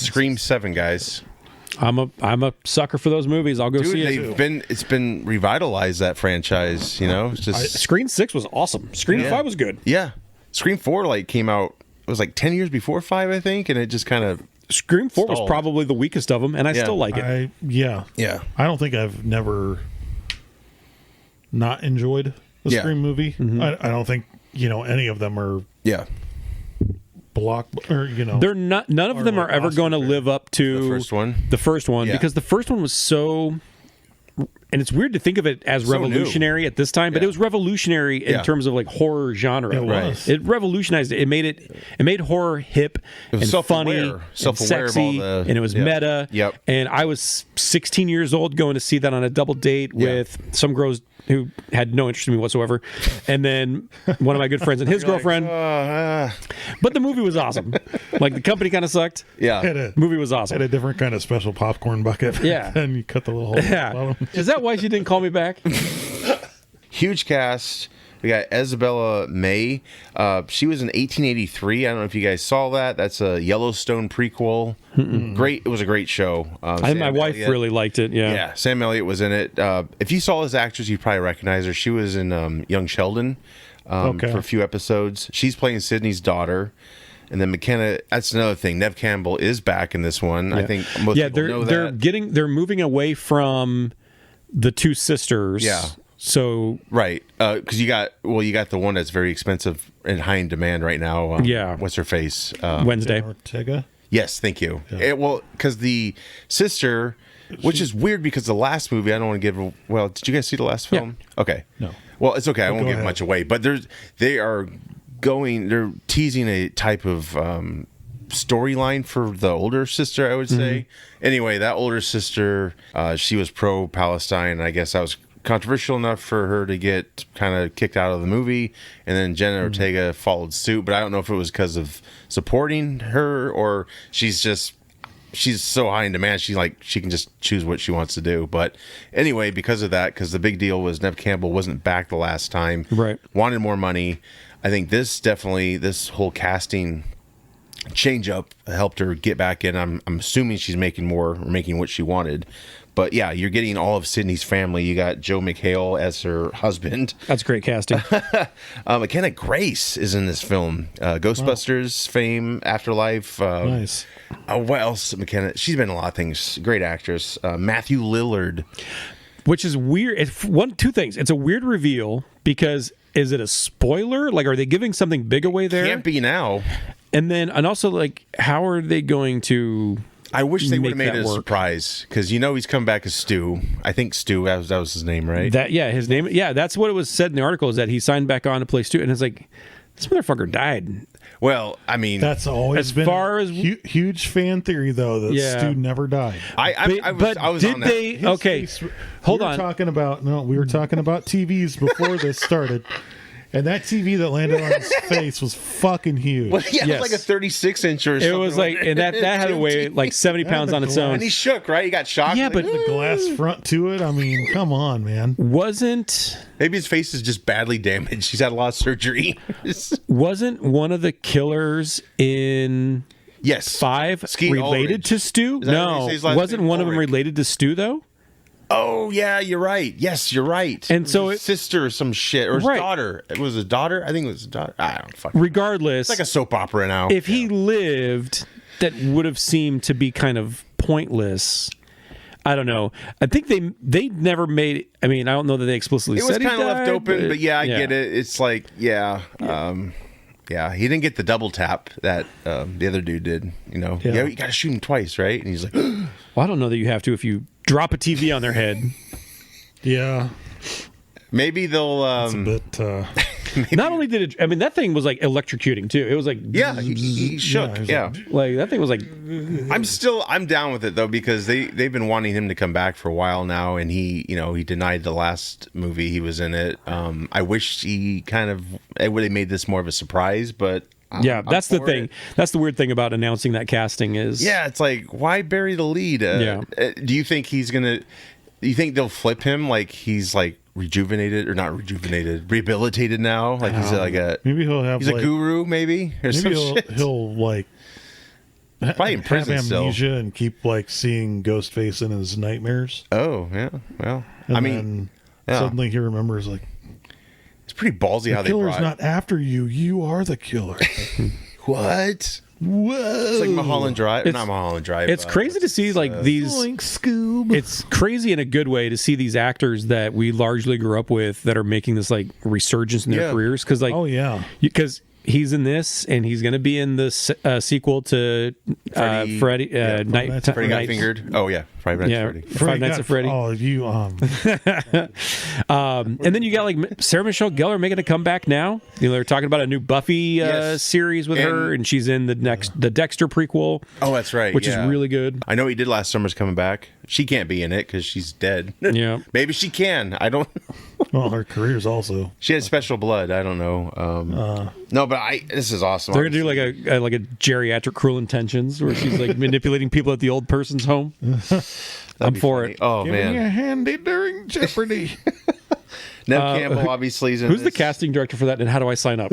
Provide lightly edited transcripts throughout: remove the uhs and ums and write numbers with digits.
Scream 7, guys. I'm a sucker for those movies. I'll go see it. It's been revitalized, that franchise. It's just Scream 6 was awesome. Scream 5 was good. Yeah, Scream 4 came out. It was 10 years before 5, I think, and it just kind of. Scream 4 stalled. was probably the weakest of them, and I still like it. Yeah. I don't think I've never not enjoyed a Scream movie. Mm-hmm. I don't think any of them are. Yeah. They're not. None of them are ever going to live up to the first one. The first one, because the first one was so. And it's weird to think of it as revolutionary at this time, but it was revolutionary in terms of horror genre. It was. It revolutionized it. It made horror hip and funny and sexy, and it was meta. Yep. And I was 16 years old going to see that on a double date with some girls who had no interest in me whatsoever, and then one of my good friends and his girlfriend. But the movie was awesome. The company kind of sucked. Yeah. Movie was awesome. Had a different kind of special popcorn bucket. Yeah. And you cut the little hole. Yeah. Is that why she didn't call me back? Huge cast. We got Isabella May. She was in 1883. I don't know if you guys saw that. That's a Yellowstone prequel. Great. It was a great show. My wife really liked it. Yeah. Yeah. Sam Elliott was in it. If you saw this actress, you'd probably recognize her. She was in Young Sheldon for a few episodes. She's playing Sydney's daughter. And then McKenna, that's another thing. Nev Campbell is back in this one. I think most people know that. They're moving away from the two sisters. Yeah. So right, because you got the one that's very expensive and high in demand right now. What's her face? Wednesday. Ortega. Yes, thank you. Yeah. Because the sister, which is weird because the last movie, I don't want to give. Well, did you guys see the last film? Yeah. Okay. No. Well, it's okay. I won't give much away. But they're teasing a type of storyline for the older sister, I would say. Anyway, that older sister, she was pro-Palestine, and I guess that was controversial enough for her to get kind of kicked out of the movie, and then Jenna Ortega followed suit, but I don't know if it was because of supporting her or she's so high in demand she can just choose what she wants to do. But anyway, because of that, because the big deal was Nev Campbell wasn't back the last time, wanted more money. I think this whole casting change up helped her get back in. I'm assuming she's making what she wanted. But yeah, you're getting all of Sydney's family. You got Joe McHale as her husband. That's great casting. McKenna Grace is in this film. Ghostbusters fame, Afterlife. Nice. What else? McKenna. She's been in a lot of things. Great actress. Matthew Lillard. Which is weird. Two things. It's a weird reveal because is it a spoiler? Are they giving something big away there? Can't be now. And also how are they going to? I wish they would have made it a surprise because he's come back as Stu. I think Stu, that was his name, right? His name. Yeah, that's what it was said in the article is that he signed back on to play Stu, and it's this motherfucker died. Well, I mean, that's always been huge fan theory though that Stu never died. I was did on they? That. Okay, hold on. We were talking about TVs before this started. And that TV that landed on his face was fucking huge. Well, yeah, it was like a 36-inch or something. It was and that had to weigh 70 pounds on its own. And he shook, right? He got shocked. Yeah, but the glass front to it. I mean, come on, man. Maybe his face is just badly damaged. He's had a lot of surgery. Wasn't one of the killers in 5 related to Stu? No, wasn't one of them related to Stu though? Oh, yeah, you're right. Yes, you're right. And so his sister or some shit, or his daughter. It was a daughter? I think it was a daughter. I don't fucking Regardless. It's like a soap opera now. If he lived, that would have seemed to be kind of pointless. I don't know. I think they never made. I mean, I don't know that they explicitly said he died. It was kind of left open, but I get it. It's he didn't get the double tap that the other dude did. You got to shoot him twice, right? And he's like, well, I don't know that you have to if you drop a TV on their head. Yeah. Maybe they'll. It's a bit. Not only did it, I mean, that thing was electrocuting too. It was he shook. That thing was I'm down with it though because they've been wanting him to come back for a while now, and he denied the last movie he was in it. I wish he would have made this more of a surprise, but. That's the thing. That's the weird thing about announcing that casting is. Yeah, it's why bury the lead? Do you think he's gonna? Do you think they'll flip him he's rejuvenated or not rejuvenated, rehabilitated now? He's maybe he'll have he's a guru, maybe. Maybe he'll Probably in prison have still. amnesia and keep like seeing Ghostface in his nightmares. Oh, yeah. Well, And I mean, then yeah. suddenly he remembers like It's pretty ballsy how the they killer's brought. not after you. You are the killer. What? Whoa! It's like Mulholland Drive. It's- Not Mulholland Drive. It's crazy to see like these. Boink, Scoob. It's crazy in a good way to see these actors that we largely grew up with that are making this like resurgence in their Yeah. careers. Because like, Oh yeah. because he's in this and he's going to be in the sequel to Freddy. Night. Nights at Freddy got Night- fingered. Oh, yeah. Five Nights at Freddy. Five Nights at Freddy. Oh, you And then you got like Sarah Michelle Gellar making a comeback now. You know, they're talking about a new Buffy Yes. series with her, and she's in the Dexter prequel, Oh, that's right. which yeah. is really good. I know he did last summer's coming back. She can't be in it because she's dead. Yeah. Maybe she can. I don't. well, her career's also. She had special blood. I don't know. No, but this is awesome. They're gonna do like a geriatric Cruel Intentions where she's like manipulating people at the old person's home. I'm for funny. it. Oh Give me a man, handy during Jeopardy. Nev Campbell obviously is in Who's the this. casting director for that, and how do I sign up?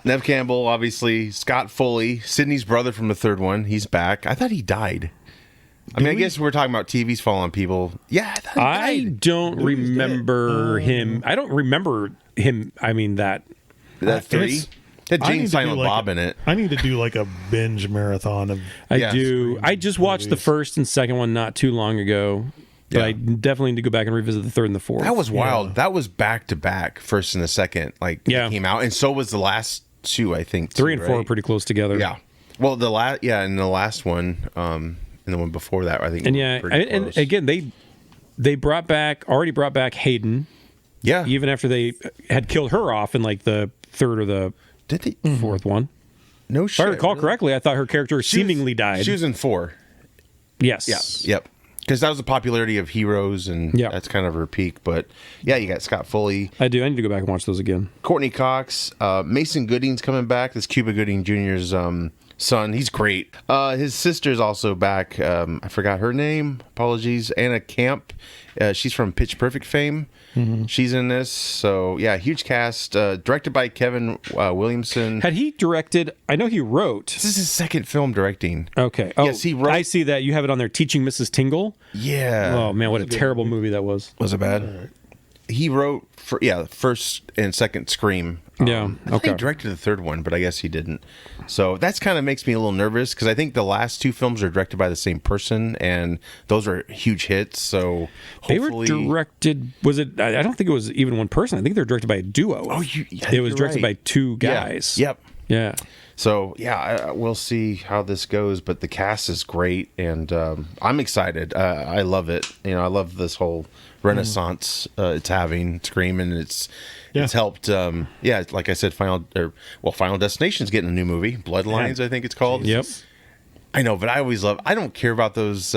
Nev Campbell, obviously. Scott Foley, Sydney's brother from the third one. He's back. I thought he died. I mean, I guess we're talking about TV's falling on people. Yeah, I thought he I died. don't remember him. I don't remember him. I mean that. That three. It's- Had I need Jane to Silent do, like, Bob in it. I need to do like a binge marathon of. I Yeah, do. I just watched the movies. first and second one not too long ago, but Yeah. I definitely need to go back and revisit the third and the fourth. That was wild. That was back to back, first and the second. Like, Yeah. it came out, and so was the last two. I think three too, and four are right? pretty close together. Yeah. Well, and the last one, and the one before that, I think. and were yeah, pretty and close. again they already brought back Hayden, yeah. even after they had killed her off in like the third or the Did they? fourth one. No If shit. I recall really? correctly, I thought her character She was- seemingly died. She was in 4. Yes. Yeah. Yep. Because that was the popularity of Heroes, and Yeah. that's kind of her peak. But yeah, you got Scott Foley, I do. I need to go back and watch those again. Courtney Cox, Mason Gooding's coming back. This Cuba Gooding Jr.'s son. He's great. His sister's also back. I forgot her name. Apologies. Anna Camp. She's from Pitch Perfect fame. Mm-hmm. She's in this. So yeah, huge cast. Directed by Kevin Williamson. Had he directed? I know he wrote. This is his second film directing. Okay. Oh, Yes, he wrote- I see that you have it on there. Teaching Mrs. Tingle. Yeah. Oh man, what a terrible movie that was. Was it bad? He wrote for the first and second Scream. Yeah, I think okay. he directed the third one, but I guess he didn't. So that's kind of makes me a little nervous because I think the last 2 films are directed by the same person, and those are huge hits. So They were hopefully, directed. Was it? I don't think it was even one person. I think they were directed by a duo. Oh, it was directed by 2 guys. Yep. Yeah. So yeah, we'll see how this goes, but the cast is great, and I'm excited. I love it. I love this whole renaissance it's having Scream, and it's helped. Like I said, Final Destination's getting a new movie, Bloodlines, I think it's called. Yep. I know, but I don't care about those.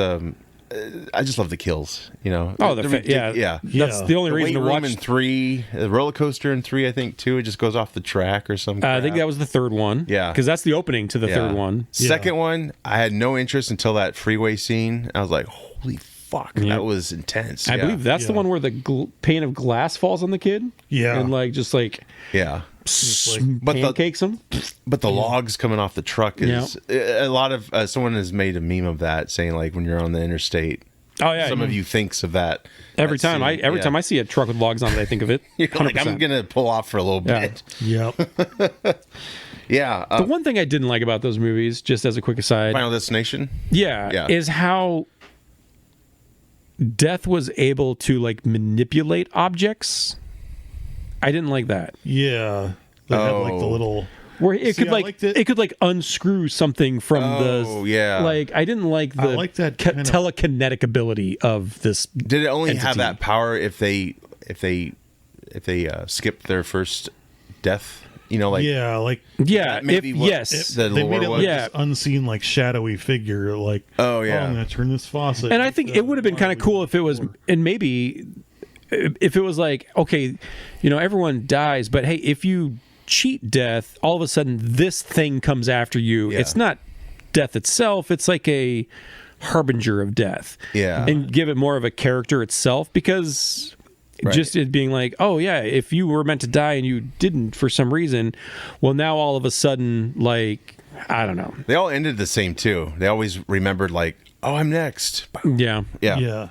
I just love the kills. Oh, yeah. That's the only The reason to weight room watch. in 3, the roller coaster in 3, I think too. It just goes off the track or something. I think that was the third one. Yeah. because that's the opening to the third one. Second one, I had no interest until that freeway scene. I was like, holy fuck, that was intense. I believe that's the one where the pane of glass falls on the kid. Yeah. and Yeah. But pancakes him. But the logs coming off the truck is a lot of. Someone has made a meme of that, saying like when you're on the interstate. Oh yeah, Some of you thinks of that every that time. scene. Every time I see a truck with logs on it, I think of it. You're like, 100%. I'm gonna pull off for a little Yeah. bit. Yep. Yeah. The one thing I didn't like about those movies, just as a quick aside, Final Destination. yeah, is how Death was able to like manipulate objects. I didn't like that. Yeah. They had like the little. Where it See, could I like liked it. it could like unscrew something from Oh, the yeah. like I didn't like the I like that kind of- telekinetic ability of this. Did it only have entity. that power if they skipped their first death? Yeah, like Yeah, maybe if, what- yes, the they made lore it was. like Yeah. this unseen, like shadowy figure. Like, Oh, yeah. I'm gonna turn this faucet. and I think it would have been kind of cool if it was, and maybe if it was like, okay, everyone dies, but hey, if you cheat death, all of a sudden this thing comes after you. Yeah. It's not death itself; it's like a harbinger of death. Yeah. and give it more of a character itself because. Right. Just it being like, oh yeah, if you were meant to die and you didn't for some reason, well now all of a sudden like I don't know. They all ended the same too. They always remembered like, oh, I'm next. Yeah. Yeah. Yeah.